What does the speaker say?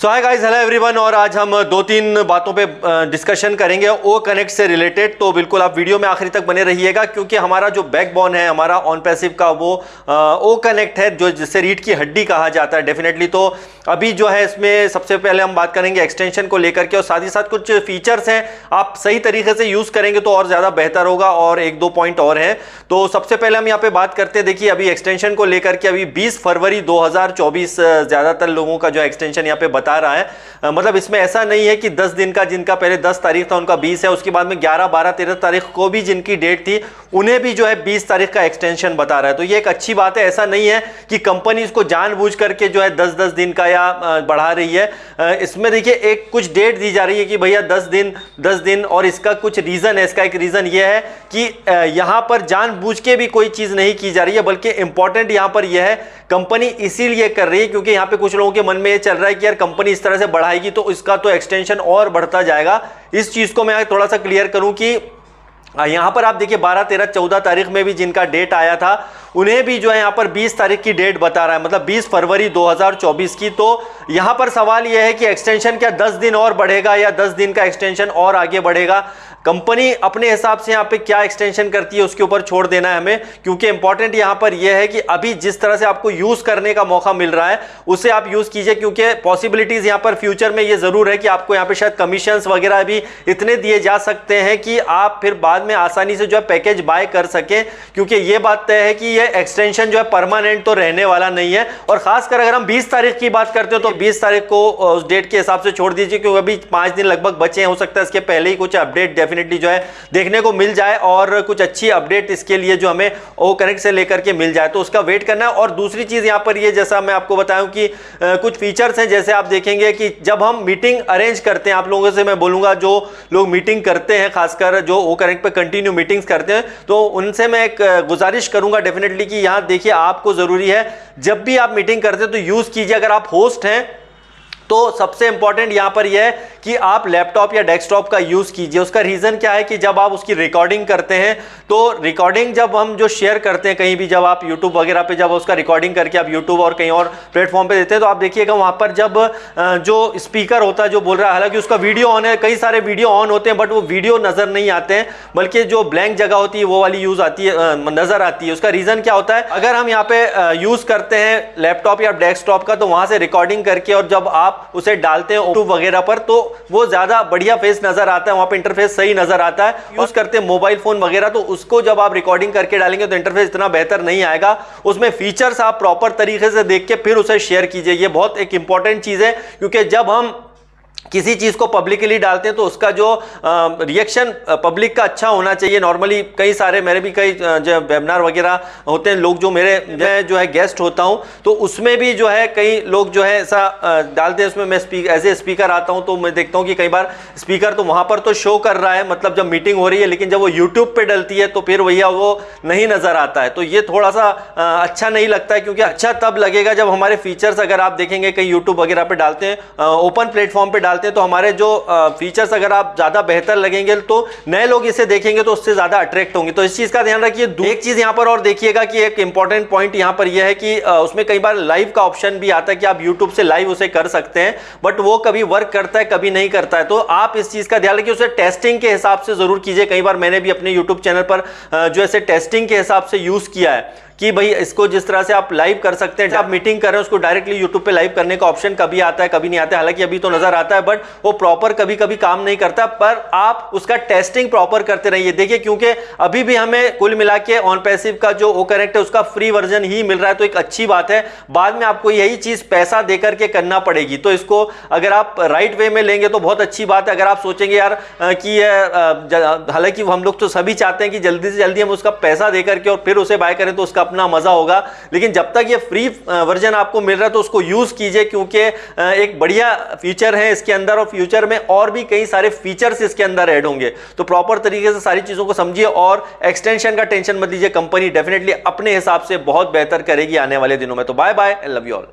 सो hi guys, hello everyone. और आज हम दो तीन बातों पे डिस्कशन करेंगे ओ कनेक्ट से रिलेटेड। तो बिल्कुल आप वीडियो में आखिरी तक बने रहिएगा, क्योंकि हमारा जो बैकबोन है हमारा ऑन पैसिव का वो ओ कनेक्ट है, जो जिससे रीढ़ की हड्डी कहा जाता है डेफिनेटली। तो अभी जो है इसमें सबसे पहले हम बात करेंगे एक्सटेंशन को लेकर के, और साथ ही साथ कुछ फीचर्स हैं आप सही तरीके से यूज करेंगे तो और ज्यादा बेहतर होगा, और एक दो पॉइंट और हैं। तो सबसे पहले हम यहाँ पे बात करते हैं, देखिए अभी एक्सटेंशन को लेकर के अभी 20 फरवरी 2024 ज्यादातर लोगों का जो एक्सटेंशन यहाँ पे बता रहा है। मतलब इसमें ऐसा नहीं है कि 10 दिन का, जिनका पहले 10 तारीख था उनका 20 है, उसके बाद में 11, 12, 13 तारीख को भी जिनकी डेट थी उन्हें भी जो है 20 तारीख का एक्सटेंशन बता रहा है। तो ये एक अच्छी बात है। ऐसा नहीं है कि कंपनी इसको जानबूझ करके जो है 10-10 दिन का या बढ़ा रही है। इसमें देखिए एक कुछ डेट दी जा रही है कि भैया 10 दिन, और इसका कुछ रीजन है। इसका एक रीजन ये है कि यहां पर जानबूझ के भी कोई चीज नहीं की जा रही है, बल्कि इंपॉर्टेंट यहां पर यह है कंपनी इसीलिए कर रही है क्योंकि यहां पे कुछ लोगों के मन में ये चल रहा है कि यार कंपनी इस तरह से बढ़ाएगी तो इसका तो एक्सटेंशन और बढ़ता जाएगा। इस चीज को मैं थोड़ा सा क्लियर करूं कि यहां पर आप देखिए 12, 13, 14 तारीख में भी जिनका डेट आया था उन्हें भी जो है यहां पर 20 तारीख की डेट बता रहा है, मतलब 20 फरवरी 2024 की। तो यहां पर सवाल यह है कि एक्सटेंशन क्या 10 दिन और बढ़ेगा या 10 दिन का एक्सटेंशन और आगे बढ़ेगा? कंपनी अपने हिसाब से यहां पे क्या एक्सटेंशन करती है उसके ऊपर छोड़ देना है हमें, क्योंकि इंपॉर्टेंट यहां पर यह है कि अभी जिस तरह से आपको यूज करने का मौका मिल रहा है उसे आप यूज कीजिए, क्योंकि पॉसिबिलिटीज यहां पर फ्यूचर में ये जरूर है कि आपको यहां पे शायद कमीशंस वगैरह भी इतने दिए जा सकते हैं कि आप फिर बाद में आसानी से जो है पैकेज बाय कर सकें, क्योंकि ये बात तय है कि ये एक्सटेंशन जो है परमानेंट तो रहने वाला नहीं है। और खासकर अगर हम 20 तारीख की बात करते हो तो 20 तारीख को उस डेट के हिसाब से छोड़ दीजिए, क्योंकि अभी 5 दिन लगभग बचे हैं। हो सकता है इसके पहले ही कुछ अपडेट डेफिनेटली जो है देखने को मिल जाए, और कुछ अच्छी अपडेट इसके लिए जो हमें ओ कनेक्ट से लेकर के मिल जाए, तो उसका वेट करना है। और दूसरी चीज यहां पर ये, जैसा मैं आपको बताऊं कि कुछ फीचर्स हैं, जैसे आप देखेंगे कि जब हम मीटिंग अरेंज करते हैं, आप लोगों से मैं बोलूंगा जो लोग मीटिंग करते हैं, खासकर जो ओ कनेक्ट पे कंटिन्यू मीटिंग्स करते हैं, तो उनसे मैं एक गुजारिश करूंगा डेफिनेटली कि यहां देखिए आपको जरूरी है जब भी आप मीटिंग करते हैं तो यूज कीजिए। अगर आप होस्ट हैं तो सबसे इंपॉर्टेंट यहां पर यह है कि आप लैपटॉप या डेस्कटॉप का यूज कीजिए। उसका रीजन क्या है कि जब आप उसकी रिकॉर्डिंग करते हैं तो रिकॉर्डिंग जब हम जो शेयर करते हैं कहीं भी, जब आप यूट्यूब वगैरह पे जब उसका रिकॉर्डिंग करके आप यूट्यूब और कहीं और प्लेटफॉर्म पे देते हैं तो आप देखिएगा वहां पर जब जो स्पीकर होता है जो बोल रहा है, हालांकि उसका वीडियो ऑन है, कई सारे वीडियो ऑन होते हैं बट वो वीडियो नजर नहीं आते हैं, बल्कि जो ब्लैंक जगह होती है वो वाली यूज आती है, नजर आती है। उसका रीजन क्या होता है, अगर हम यहाँ पे यूज करते हैं लैपटॉप या डेस्कटॉप का तो वहां से रिकॉर्डिंग करके और जब आप उसे डालते हैं यूट्यूब वगैरह पर तो वो ज्यादा बढ़िया फेस नजर आता है, वहां पे इंटरफेस सही नजर आता है। यूज करते हैं मोबाइल फोन वगैरह तो उसको जब आप रिकॉर्डिंग करके डालेंगे तो इंटरफेस इतना बेहतर नहीं आएगा। उसमें फीचर्स आप प्रॉपर तरीके से देख के फिर उसे शेयर कीजिए। ये बहुत एक इंपॉर्टेंट चीज है, क्योंकि जब हम किसी चीज को पब्लिकली डालते हैं तो उसका जो रिएक्शन पब्लिक का अच्छा होना चाहिए। नॉर्मली कई सारे मेरे भी कई जो वेबिनार वगैरह होते हैं, लोग जो मैं जो है गेस्ट होता हूं तो उसमें भी जो है कई लोग जो है ऐसा डालते हैं, उसमें मैं एज ए स्पीकर आता हूं तो मैं देखता हूं कि कई बार स्पीकर तो वहां पर तो शो कर रहा है, मतलब जब मीटिंग हो रही है, लेकिन जब वो यूट्यूब पे डलती है तो फिर भैया वो नहीं नजर आता है। तो ये थोड़ा सा अच्छा नहीं लगता है, क्योंकि अच्छा तब लगेगा जब हमारे फीचर्स, अगर आप देखेंगे कई यूट्यूब वगैरह पे डालते हैं, ओपन प्लेटफॉर्म पे डालते हैं तो हमारे जो फीचर्स अगर आप ज्यादा बेहतर लगेंगे तो नए लोग इसे देखेंगे तो उससे ज्यादा अट्रैक्ट होंगे। तो इस चीज का ध्यान रखिए। एक चीज यहां पर और देखिएगा कि एक इंपॉर्टेंट पॉइंट यहां पर यह है कि उसमें कई बार लाइव का ऑप्शन भी आता है कि आप यूट्यूब से लाइव उसे कर सकते हैं, बट वो कभी वर्क करता है कभी नहीं करता है। तो आप इस चीज का ध्यान रखिए, उसे टेस्टिंग के हिसाब से जरूर कीजिए। कई बार मैंने भी अपने यूट्यूब चैनल पर जो ऐसे टेस्टिंग के हिसाब से यूज किया है कि भाई इसको जिस तरह से आप लाइव कर सकते हैं, जब आप मीटिंग कर रहे हैं उसको डायरेक्टली यूट्यूब पे लाइव करने का ऑप्शन कभी आता है कभी नहीं आता है। हालांकि अभी तो नजर आता है बट वो प्रॉपर कभी कभी काम नहीं करता, पर आप उसका टेस्टिंग प्रॉपर करते रहिए। देखिए क्योंकि अभी भी हमें कुल मिला के ऑन पैसिव का जो ओ कनेक्ट है उसका फ्री वर्जन ही मिल रहा है, तो एक अच्छी बात है। बाद में आपको यही चीज पैसा देकर के करना पड़ेगी, तो इसको अगर आप राइट वे में लेंगे तो बहुत अच्छी बात है। अगर आप सोचेंगे यार कि हालांकि हम लोग तो सभी चाहते हैं कि जल्दी से जल्दी हम उसका पैसा देकर के और फिर उसे बाय करें तो उसका अपना मजा होगा, लेकिन जब तक ये फ्री वर्जन आपको मिल रहा है तो उसको यूज कीजिए, क्योंकि एक बढ़िया फीचर है इसके अंदर और फ्यूचर में और भी कई सारे फीचर्स इसके अंदर ऐड होंगे। तो प्रॉपर तरीके से सारी चीजों को समझिए और एक्सटेंशन का टेंशन मत लीजिए, कंपनी डेफिनेटली अपने हिसाब से बहुत बेहतर करेगी आने वाले दिनों में। तो bye bye, I love you all.